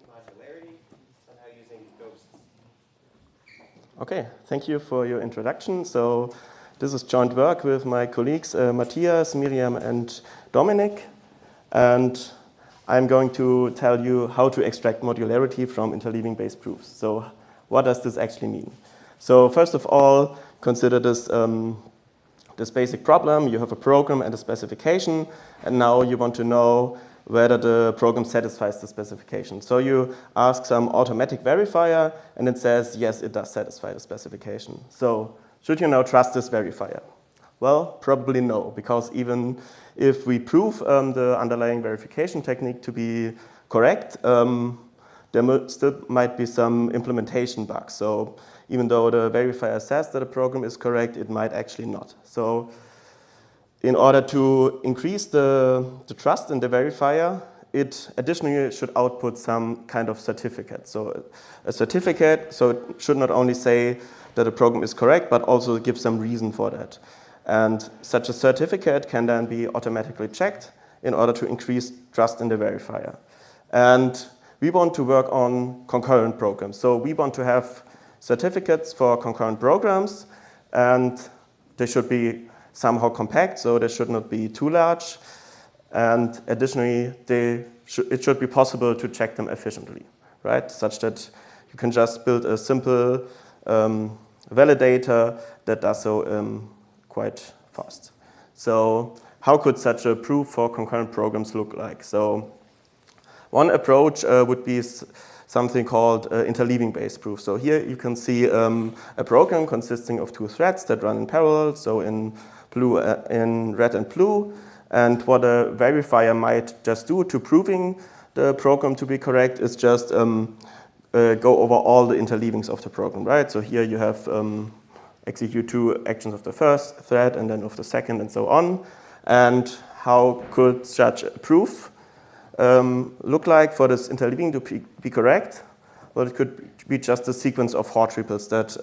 modularity, somehow using ghosts. Okay, thank you for your introduction. So this is joint work with my colleagues Matthias, Miriam, and Dominik. And I'm going to tell you how to extract modularity from interleaving-based proofs. So what does this actually mean? So first of all, consider this, this basic problem. You have a program and a specification, and now you want to know whether the program satisfies the specification. So you ask some automatic verifier, and it says, yes, it does satisfy the specification. So should you now trust this verifier? Well, probably no, because even if we prove the underlying verification technique to be correct, there still might be some implementation bugs. So even though the verifier says that a program is correct, it might actually not. So in order to increase the trust in the verifier, it additionally should output some kind of certificate. So a certificate, so it should not only say that a program is correct, but also give some reason for that. And such a certificate can then be automatically checked in order to increase trust in the verifier. And we want to work on concurrent programs. So we want to have certificates for concurrent programs, and they should be somehow compact, so they should not be too large. And additionally, it should be possible to check them efficiently, right? Such that you can just build a simple validator that does so quite fast. So how could such a proof for concurrent programs look like? So one approach would be something called interleaving-based proof. So here you can see a program consisting of two threads that run in parallel, so in red and blue. And what a verifier might just do to proving the program to be correct is just go over all the interleavings of the program, right? So here you have execute two actions of the first thread and then of the second and so on. And how could such a proof look like for this interleaving to be correct? Well, it could be just a sequence of Hort triples that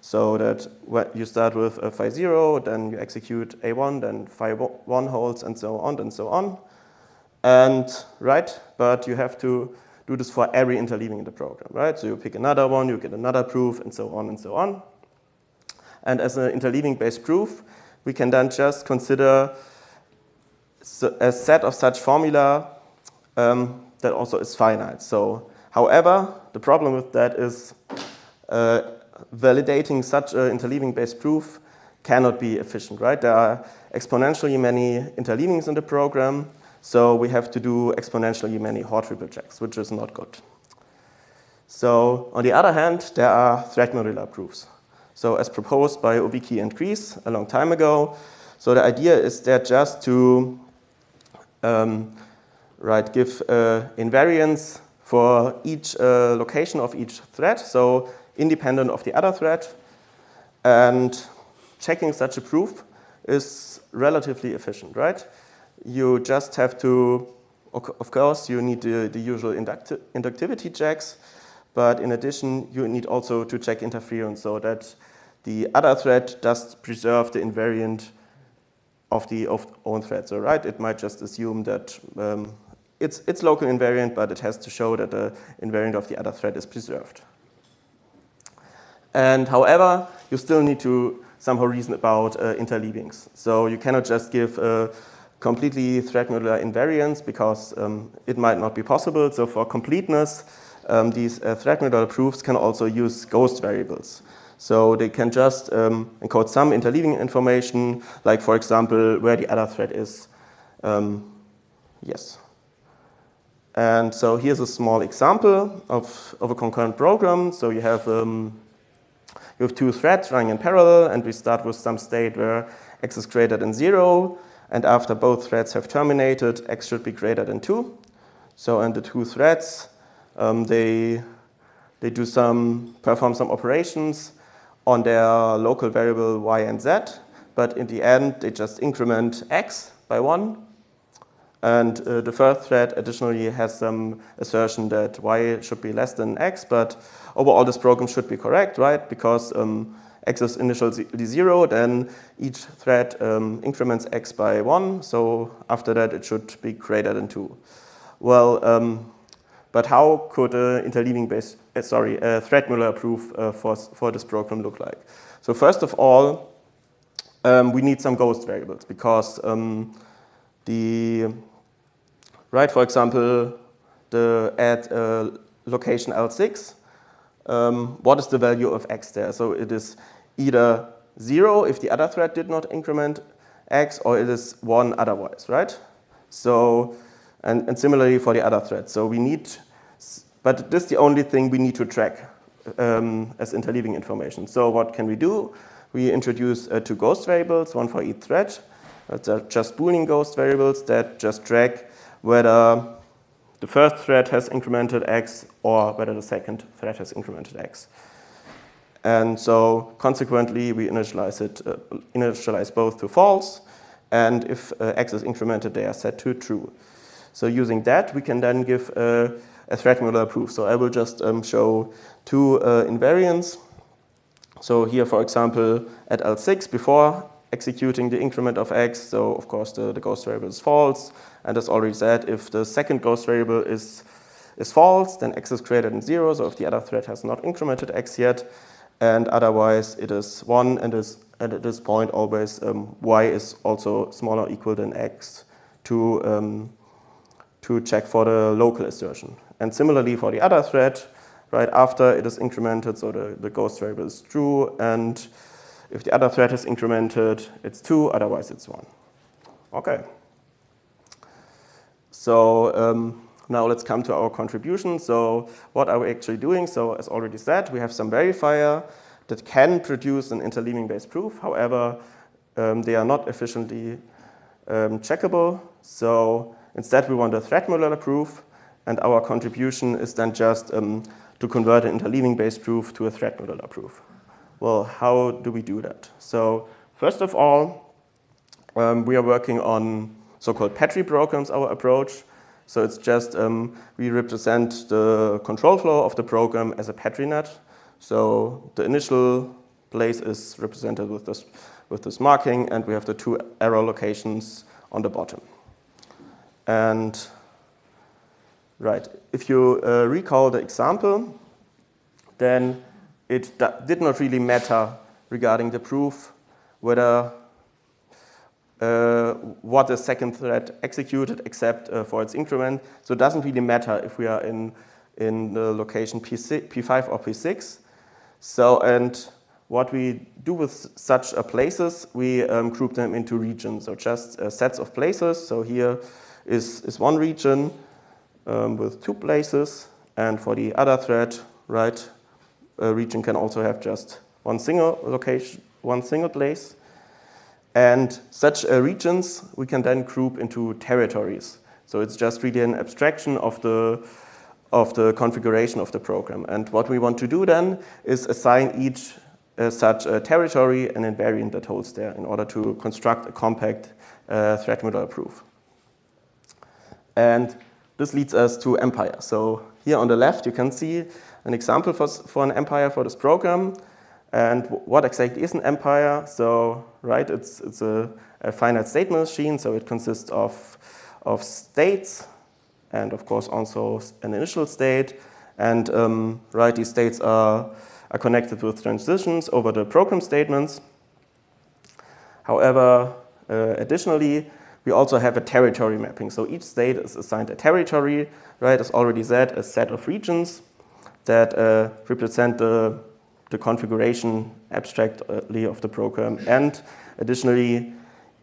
so that you start with phi 0, then you execute A1, then phi 1 holds, and so on and so on. And right, but you have to do this for every interleaving in the program, right? So you pick another one, you get another proof, and so on and so on. And as an interleaving-based proof, we can then just consider a set of such formula that also is finite. So, however, the problem with that is validating such an interleaving-based proof cannot be efficient, right? There are exponentially many interleavings in the program, so we have to do exponentially many Hort triple checks, which is not good. So, on the other hand, there are thread-modular proofs. So, as proposed by Owicki and Gries a long time ago, so the idea is that just to give invariance for each location of each thread, so independent of the other thread, and checking such a proof is relatively efficient, right? You just have to, of course, you need the usual inductivity checks, but in addition, you need also to check interference so that the other thread does preserve the invariant of the own thread. So, right, it might just assume that it's local invariant, but it has to show that the invariant of the other thread is preserved. And however, you still need to somehow reason about interleavings. So you cannot just give a completely thread-modular invariance because it might not be possible. So for completeness, these thread-modular proofs can also use ghost variables. So they can just encode some interleaving information, like for example, where the other thread is. Yes. And so here's a small example of a concurrent program. So you have two threads running in parallel, and we start with some state where x is greater than 0. And after both threads have terminated, x should be greater than 2. So in the two threads, they perform some operations on their local variable y and z, but in the end, they just increment x by 1. And the first thread additionally has some assertion that y should be less than x, but overall this program should be correct, right? Because x is initially 0, then each thread increments x by 1, so after that it should be greater than 2. Well, But how could a interleaving-based, a thread-modular proof for this program look like? So first of all, we need some ghost variables because for example, at location L6, what is the value of x there? So it is either 0 if the other thread did not increment x, or it is 1 otherwise, right? So, and similarly for the other thread. So we need, but this is the only thing we need to track as interleaving information. So what can we do? We introduce two ghost variables, one for each thread. That's just Boolean ghost variables that just track whether the first thread has incremented x or whether the second thread has incremented x. And so consequently, we initialize both to false, and if x is incremented, they are set to true. So using that, we can then give a thread-modular proof. So I will just show two invariants. So here, for example, at L6, before executing the increment of x, so of course the ghost variable is false. And as already said, if the second ghost variable is false, then x is greater than 0. So if the other thread has not incremented x yet, and otherwise it is 1, and at this point always y is also smaller or equal than x to check for the local assertion. And similarly for the other thread, right after it is incremented, so the ghost variable is true, and if the other thread is incremented, it's 2, otherwise it's 1. Okay. So now let's come to our contribution. So what are we actually doing? So as already said, we have some verifier that can produce an interleaving-based proof. However, they are not efficiently checkable. So instead, we want a thread-modular proof, and our contribution is then just to convert an interleaving-based proof to a thread-modular proof. Well, how do we do that? So first of all, we are working on so-called Petri programs, our approach. So it's just we represent the control flow of the program as a Petri net. So the initial place is represented with this marking, and we have the two error locations on the bottom. And right, if you recall the example, then it did not really matter regarding the proof whether what the second thread executed except for its increment. So it doesn't really matter if we are in the location P5 or P6. So, and what we do with such places, we group them into regions, so just sets of places. So here is one region with 2 places, and for the other thread, right, a region can also have just one single location, one single place. And such regions we can then group into territories. So it's just really an abstraction of the configuration of the program. And what we want to do then is assign each such a territory an invariant that holds there in order to construct a compact thread-modular proof. And this leads us to empire. So here on the left you can see an example for an empire for this program. And what exactly is an empire? So, right, it's a finite state machine, so it consists of states, and of course also an initial state. And right, these states are connected with transitions over the program statements. However, additionally, we also have a territory mapping. So each state is assigned a territory, right, as already said, a set of regions that represent the configuration abstractly of the program. And additionally,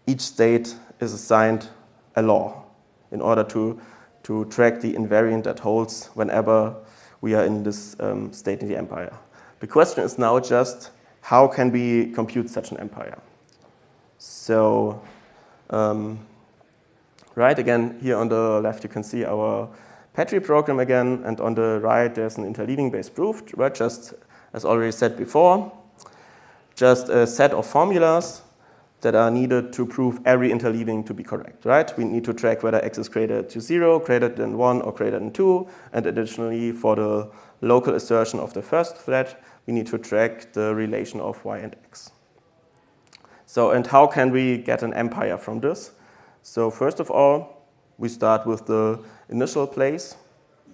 each state is assigned a law in order to track the invariant that holds whenever we are in this state in the empire. The question is now just, how can we compute such an empire? So, right, again, here on the left you can see our Petri program again, and on the right there's an interleaving-based proof, right, just as already said before, just a set of formulas that are needed to prove every interleaving to be correct, right? We need to track whether x is greater to 0, greater than 1, or greater than 2. And additionally, for the local assertion of the first thread, we need to track the relation of y and x. So, and how can we get an empire from this? So first of all, we start with the initial place.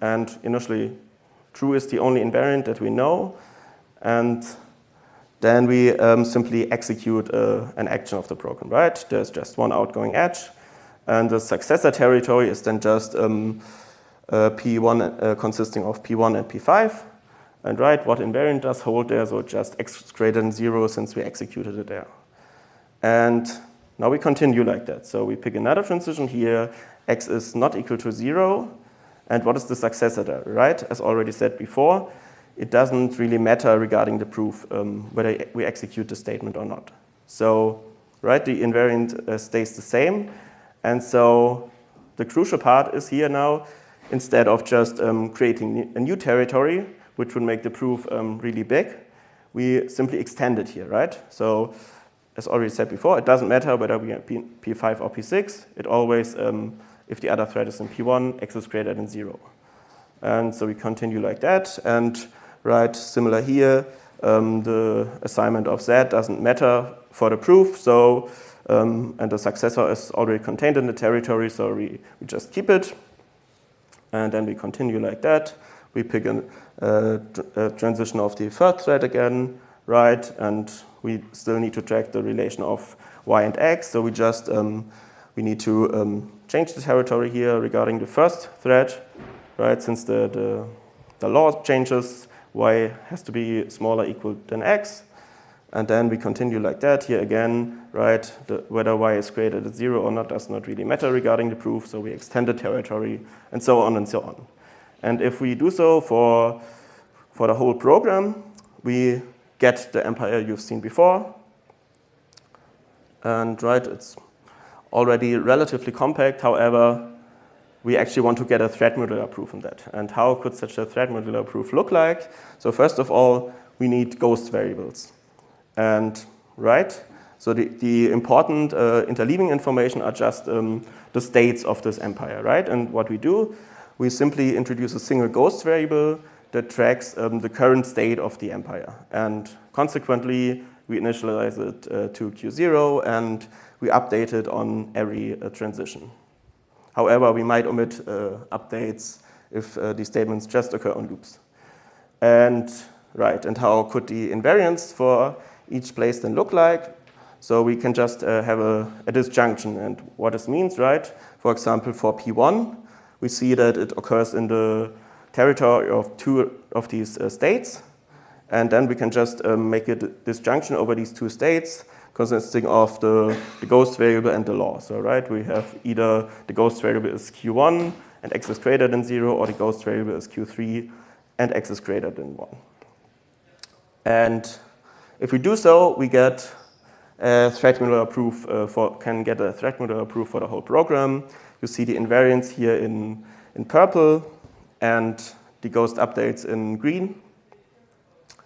and initially true is the only invariant that we know, and then we simply execute an action of the program, right? There's just one outgoing edge, and the successor territory is then just P1 consisting of P1 and P5. And right, what invariant does hold there, so just x is greater than 0 since we executed it there. And now we continue like that. So we pick another transition here, x is not equal to 0. And what is the successor there, right? As already said before, it doesn't really matter regarding the proof whether we execute the statement or not. So, right, the invariant stays the same. And so the crucial part is here now, instead of just creating a new territory, which would make the proof really big, we simply extend it here, right? So, as already said before, it doesn't matter whether we are P5 or P6. It always, if the other thread is in P1, x is greater than 0. And so we continue like that. And right, similar here, the assignment of z doesn't matter for the proof. So, and the successor is already contained in the territory, so we just keep it. And then we continue like that. We pick a transition of the third thread again, right? And we still need to track the relation of y and x. So we just, we need to change the territory here regarding the first thread, right? Since the law changes, y has to be smaller equal than x. And then we continue like that here again, right? Whether y is greater than 0 or not does not really matter regarding the proof. So we extend the territory and so on and so on. And if we do so for the whole program, we get the empire you've seen before. And right, it's already relatively compact. However, we actually want to get a thread-modular proof in that. And how could such a thread-modular proof look like? So first of all, we need ghost variables. And right, so the important interleaving information are just the states of this empire, right? And what we do, we simply introduce a single ghost variable that tracks the current state of the empire. And consequently, we initialize it to Q0 and we update it on every transition. However, we might omit updates if these statements just occur on loops. And right, and how could the invariance for each place then look like? So we can just have a disjunction, and what this means, right? For example, for P1, we see that it occurs in the territory of two of these states, and then we can just make a disjunction over these two states consisting of the ghost variable and the law. So right, we have either the ghost variable is Q1 and x is greater than 0, or the ghost variable is Q3 and x is greater than 1. And if we do so, we get a thread-modular proof can get a thread-modular proof for the whole program. You see the invariance here in purple and the ghost updates in green.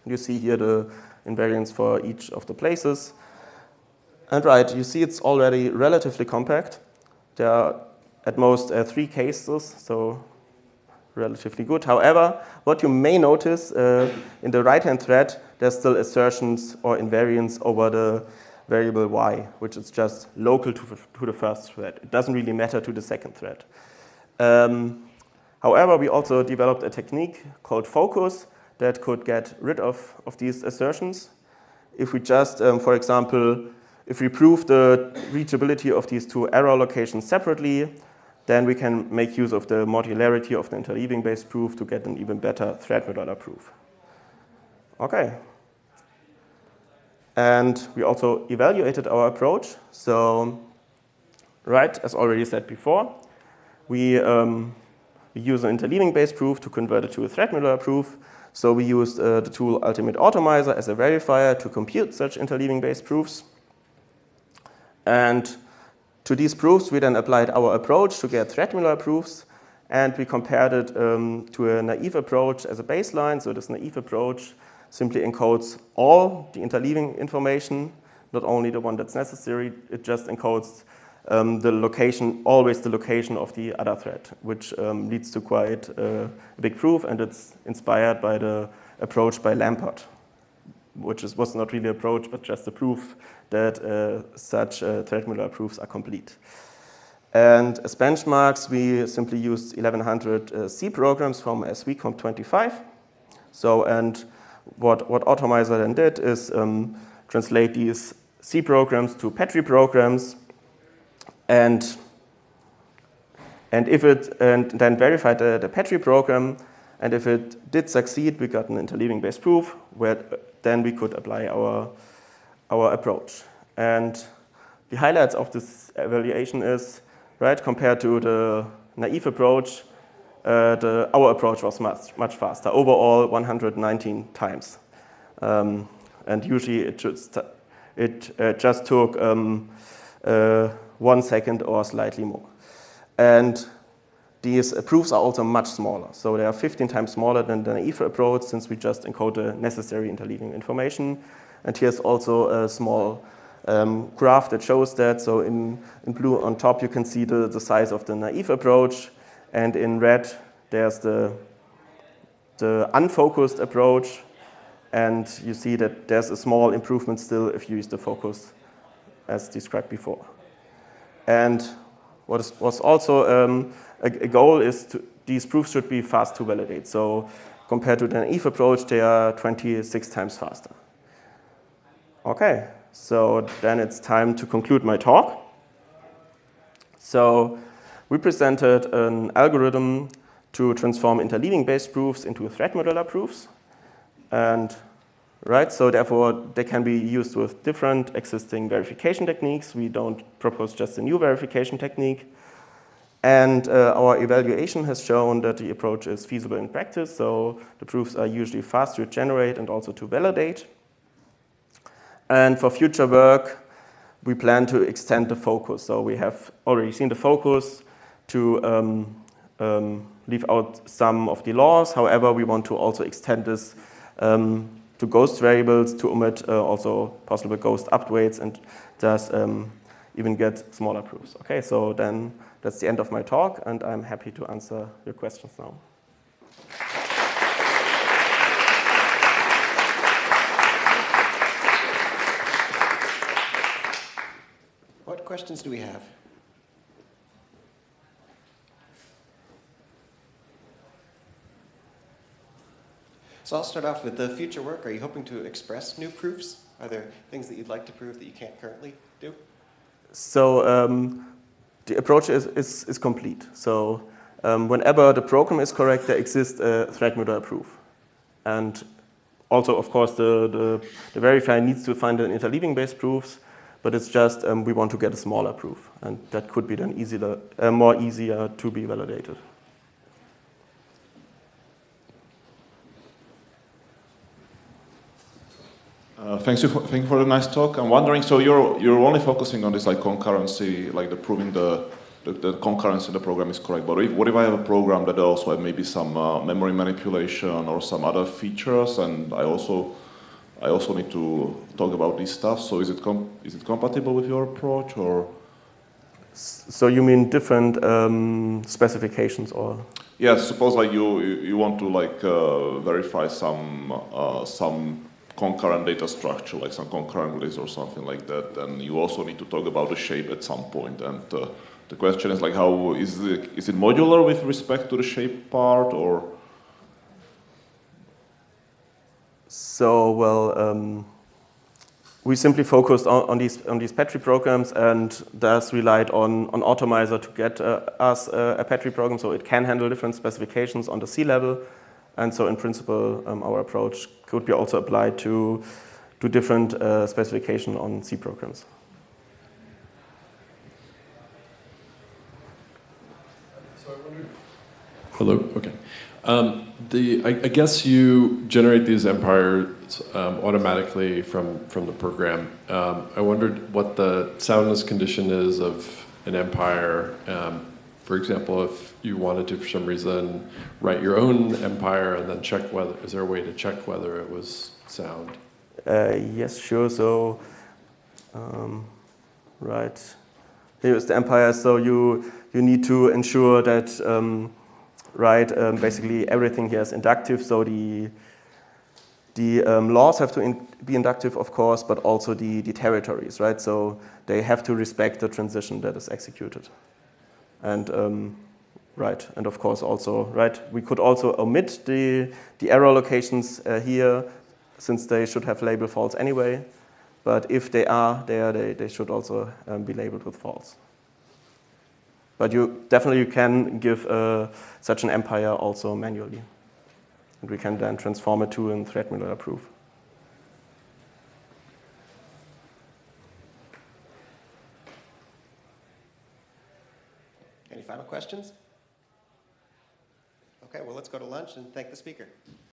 You see here the invariance for each of the places. And right, you see it's already relatively compact. There are at most 3 cases, so relatively good. However, what you may notice in the right-hand thread, there's still assertions or invariance over the variable y, which is just local to the first thread. It doesn't really matter to the second thread. However, we also developed a technique called focus that could get rid of these assertions. If we just, for example, if we prove the reachability of these 2 error locations separately, then we can make use of the modularity of the interleaving-based proof to get an even better thread-modular proof. Okay. And we also evaluated our approach. So, right, as already said before, we use an interleaving-based proof to convert it to a thread-modular proof. So we used the tool Ultimate Automizer as a verifier to compute such interleaving-based proofs. And to these proofs, we then applied our approach to get thread-modular proofs, and we compared it to a naive approach as a baseline. So this naive approach simply encodes all the interleaving information, not only the one that's necessary. It just encodes the location, always the location of the other thread, which leads to quite a big proof, and it's inspired by the approach by Lampert, which was not really an approach, but just a proof that such thread-modular proofs are complete. And as benchmarks, we simply used 1100 C programs from SVComp25. So, and what Automizer then did is translate these C programs to Petri programs, and then verified the Petri program. And if it did succeed, we got an interleaving-based proof, where then we could apply our approach. And the highlights of this evaluation is, right, compared to the naive approach, our approach was much faster, overall 119 times. And usually it just took 1 second or slightly more. And these proofs are also much smaller. So they are 15 times smaller than the naive approach, since we just encode the necessary interleaving information. And here's also a small graph that shows that. So in blue on top, you can see the size of the naive approach. And in red, there's the unfocused approach. And you see that there's a small improvement still if you use the focus as described before. And what was also a goal is these proofs should be fast to validate. So compared to the naive approach, they are 26 times faster. Okay, so then it's time to conclude my talk. So we presented an algorithm to transform interleaving-based proofs into thread-modular proofs. And right, so therefore they can be used with different existing verification techniques. We don't propose just a new verification technique. And our evaluation has shown that the approach is feasible in practice. So the proofs are usually fast to generate and also to validate. And for future work, we plan to extend the focus. So we have already seen the focus to leave out some of the laws. However, we want to also extend this to ghost variables, to omit also possible ghost upweights, and thus even get smaller proofs. Okay, so then that's the end of my talk, and I'm happy to answer your questions now. What questions do we have? So I'll start off with the future work. Are you hoping to express new proofs? Are there things that you'd like to prove that you can't currently do? So the approach is complete. So whenever the program is correct, there exists a thread-modular proof. And also, of course, the verifier needs to find an interleaving-based proofs, but it's just we want to get a smaller proof. And that could be then more easier to be validated. Thank you for the nice talk. I'm wondering, so you're only focusing on this like concurrency, like the proving the concurrency in the program is correct. But what if I have a program that also had maybe some memory manipulation or some other features, and I also need to talk about this stuff. So is it compatible with your approach, or? So you mean different specifications, or? Yeah, suppose like you want to like verify some concurrent data structure, like some concurrent list or something like that, then you also need to talk about the shape at some point. And the question is like, how is it modular with respect to the shape part, or? So well, we simply focused on these Petri programs, and thus relied on Automizer to get us a Petri program, so it can handle different specifications on the C level. And so in principle, our approach could be also applied to different specification on C programs. So I wonder. Hello, okay. I guess you generate these empires automatically from the program. I wondered what the soundness condition is of an empire. For example, if you wanted to, for some reason, write your own empire and then check whether, is there a way to check whether it was sound? Yes, sure. So, right, here's the empire. So you need to ensure that, basically everything here is inductive. So the laws have to be inductive, of course, but also the territories, right? So they have to respect the transition that is executed. And right, and of course also, right, we could also omit the error locations here, since they should have label false anyway. But if they are there, they should also be labeled with false. But you can give such an empire also manually. And we can then transform it to a thread-modular proof. Any final questions? Okay, well, let's go to lunch and thank the speaker.